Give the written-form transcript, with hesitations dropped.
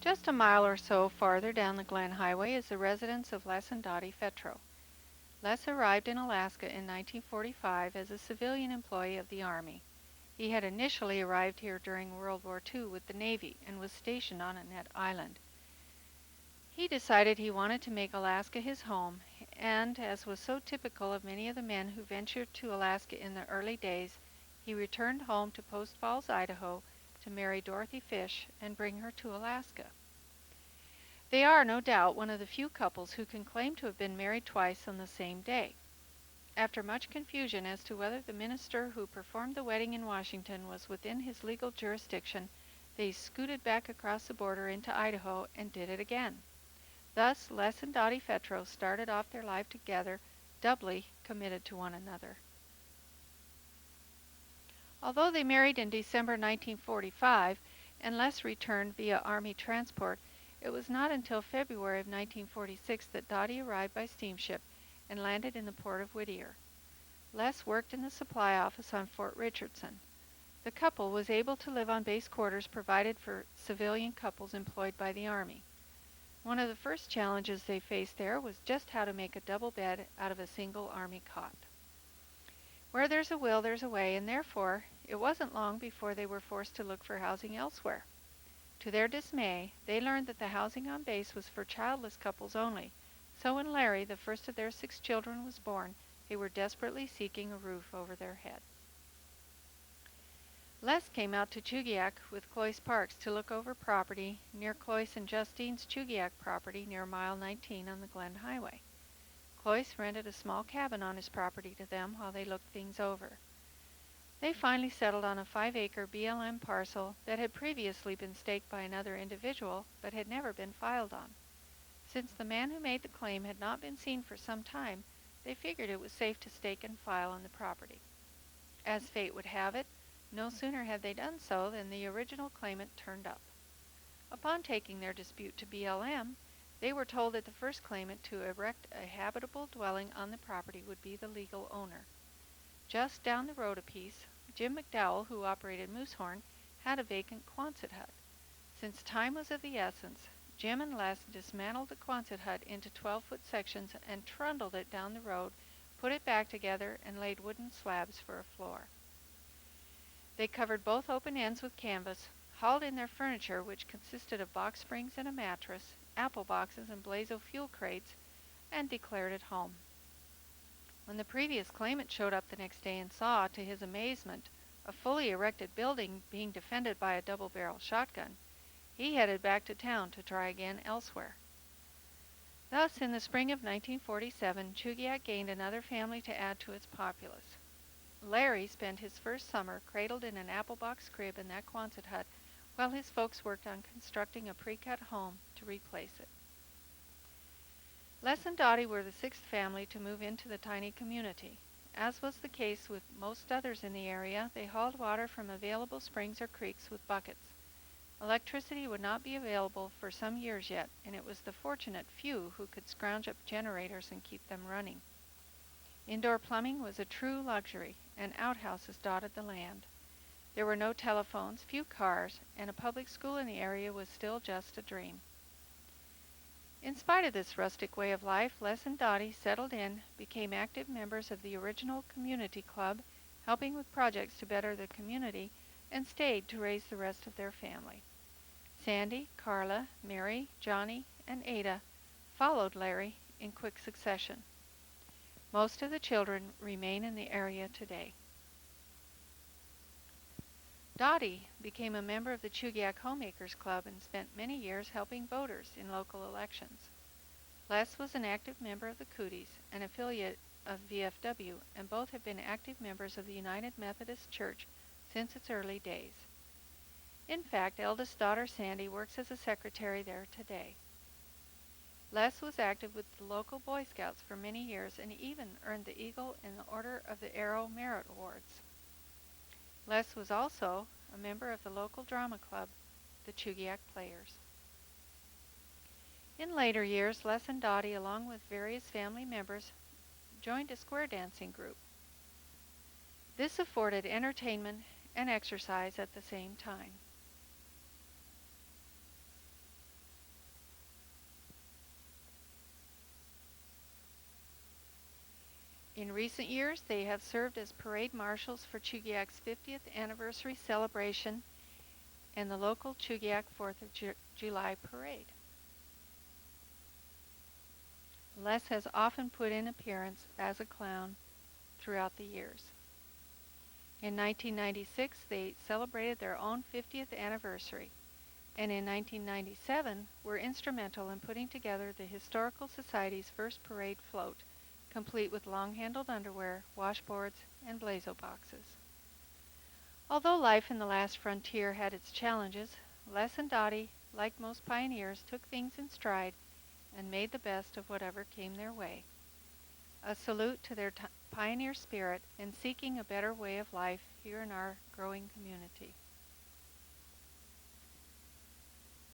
Just a mile or so farther down the Glen Highway is the residence of Les and Dottie Fetrow. Les arrived in Alaska in 1945 as a civilian employee of the Army. He had initially arrived here during World War II with the Navy and was stationed on Annette Island. He decided he wanted to make Alaska his home, and, as was so typical of many of the men who ventured to Alaska in the early days, he returned home to Post Falls, Idaho, to marry Dorothy Fish and bring her to Alaska. They are, no doubt, one of the few couples who can claim to have been married twice on the same day. After much confusion as to whether the minister who performed the wedding in Washington was within his legal jurisdiction, they scooted back across the border into Idaho and did it again. Thus, Les and Dottie Fetrow started off their life together, doubly committed to one another. Although they married in December 1945 and Les returned via Army transport, it was not until February of 1946 that Dottie arrived by steamship and landed in the port of Whittier. Les worked in the supply office on Fort Richardson. The couple was able to live on base quarters provided for civilian couples employed by the Army. One of the first challenges they faced there was just how to make a double bed out of a single Army cot. Where there's a will, there's a way, and therefore it wasn't long before they were forced to look for housing elsewhere. To their dismay, they learned that the housing on base was for childless couples only, so when Larry, the first of their 6 children, was born, they were desperately seeking a roof over their head. Les came out to Chugiak with Cloyce Parks to look over property near Cloyce and Justine's Chugiak property near mile 19 on the Glen Highway. Cloyce rented a small cabin on his property to them while they looked things over. They finally settled on a 5-acre BLM parcel that had previously been staked by another individual but had never been filed on. Since the man who made the claim had not been seen for some time, they figured it was safe to stake and file on the property. As fate would have it, no sooner had they done so than the original claimant turned up. Upon taking their dispute to BLM, they were told that the first claimant to erect a habitable dwelling on the property would be the legal owner. Just down the road a piece, Jim McDowell, who operated Moosehorn, had a vacant Quonset hut. Since time was of the essence, Jim and Les dismantled the Quonset hut into 12-foot sections and trundled it down the road, put it back together, and laid wooden slabs for a floor. They covered both open ends with canvas, hauled in their furniture, which consisted of box springs and a mattress, apple boxes and Blazo fuel crates, and declared it home. When the previous claimant showed up the next day and saw, to his amazement, a fully erected building being defended by a double-barrel shotgun, he headed back to town to try again elsewhere. Thus, in the spring of 1947, Chugiak gained another family to add to its populace. Larry spent his first summer cradled in an apple box crib in that Quonset hut while his folks worked on constructing a pre-cut home to replace it. Les and Dottie were the 6th family to move into the tiny community. As was the case with most others in the area, they hauled water from available springs or creeks with buckets. Electricity would not be available for some years yet, and it was the fortunate few who could scrounge up generators and keep them running. Indoor plumbing was a true luxury, and outhouses dotted the land. There were no telephones, few cars, and a public school in the area was still just a dream. In spite of this rustic way of life, Les and Dottie settled in, became active members of the original community club, helping with projects to better the community, and stayed to raise the rest of their family. Sandy, Carla, Mary, Johnny, and Ada followed Larry in quick succession. Most of the children remain in the area today. Dottie became a member of the Chugiak Homemakers Club and spent many years helping voters in local elections. Les was an active member of the Cooties, an affiliate of VFW, and both have been active members of the United Methodist Church since its early days. In fact, eldest daughter Sandy works as a secretary there today. Les was active with the local Boy Scouts for many years and even earned the Eagle and the Order of the Arrow Merit Awards. Les was also a member of the local drama club, the Chugiak Players. In later years, Les and Dottie, along with various family members, joined a square dancing group. This afforded entertainment and exercise at the same time. In recent years, they have served as parade marshals for Chugiak's 50th anniversary celebration and the local Chugiak 4th of July parade. Les has often put in appearance as a clown throughout the years. In 1996, they celebrated their own 50th anniversary, and in 1997 were instrumental in putting together the Historical Society's first parade float, complete with long-handled underwear, washboards, and blazo boxes. Although life in the last frontier had its challenges, Les and Dottie, like most pioneers, took things in stride and made the best of whatever came their way. A salute to their pioneer spirit in seeking a better way of life here in our growing community.